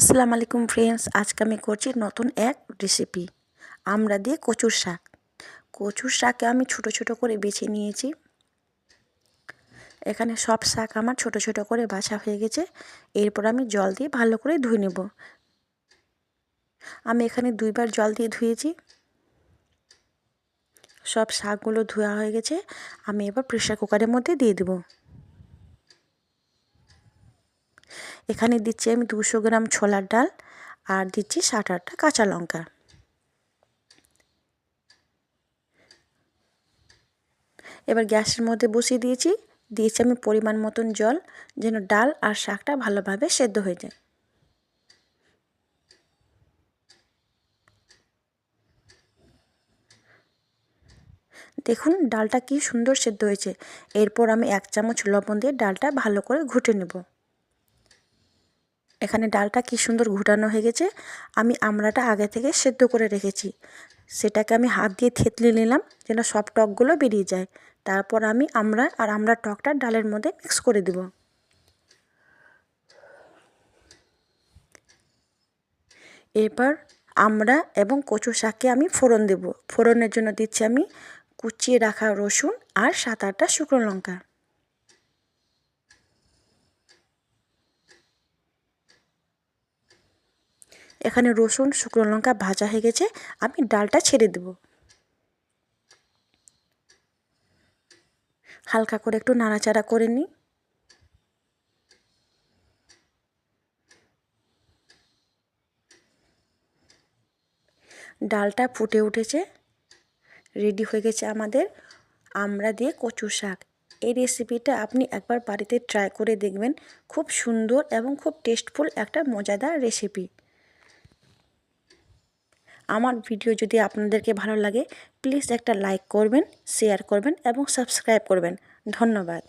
আসসালামু আলাইকুম ফ্রেন্ডস, আজকে আমি করছি নতুন এক রেসিপি আমড়া দিয়ে কচুর শাক। কচুর শাককে আমি ছোট ছোট করে বেছে নিয়েছি। এখানে সব শাক আমার ছোট ছোট করে বাছা হয়ে গেছে। এরপর আমি জল দিয়ে ভালো করে ধুয়ে নেব। আমি এখানে 2বার জল দিয়ে ধুয়েছি। সব শাকগুলো ধোয়া হয়ে গেছে। আমি এবার প্রেসার কুকারের মধ্যে দিয়ে দেব। এখানে দিচ্ছি আমি 200 গ্রাম ছোলার ডাল আর দিচ্ছি 7-8টা কাঁচা লঙ্কা। এবার গ্যাসের মধ্যে বসিয়ে দিয়েছি আমি পরিমাণ মতন জল, যেন ডাল আর শাকটা ভালোভাবে সেদ্ধ হয়ে যায়। দেখুন ডালটা কি সুন্দর সেদ্ধ হয়েছে। এরপর আমি 1 চামচ লবণ দিয়ে ডালটা ভালো করে ঘুটে নেব। এখানে ডালটা কি সুন্দর ঘুটানো হয়ে গেছে। আমি আমড়াটা আগে থেকে সেদ্ধ করে রেখেছি, সেটাকে আমি হাত দিয়ে থেতলে নিলাম যেন সব টকগুলো বেরিয়ে যায়। তারপর আমি আমড়ার টকটা ডালের মধ্যে মিক্স করে দেব। এরপর আমড়া এবং কচু শাককে আমি ফোড়ন দেব। ফোড়নের জন্য দিচ্ছি আমি কুচিয়ে রাখা রসুন আর 7-8টা শুকনো লঙ্কা। এখানে রসুন শুকনো লঙ্কা ভাজা হয়ে গেছে। আমি ডালটা ছেড়ে দেব। হালকা করে একটু নাড়াচাড়া করে নিই। ডালটা ফুটে উঠেছে, রেডি হয়ে গেছে আমাদের আমড়া দিয়ে কচু শাক। এই রেসিপিটা আপনি একবার বাড়িতে ট্রাই করে দেখবেন। খুব সুন্দর এবং খুব টেস্টফুল একটা মজাদার রেসিপি। আমার ভিডিও যদি আপনাদেরকে ভালো লাগে প্লিজ একটা লাইক করবেন, শেয়ার করবেন এবং সাবস্ক্রাইব করবেন। ধন্যবাদ।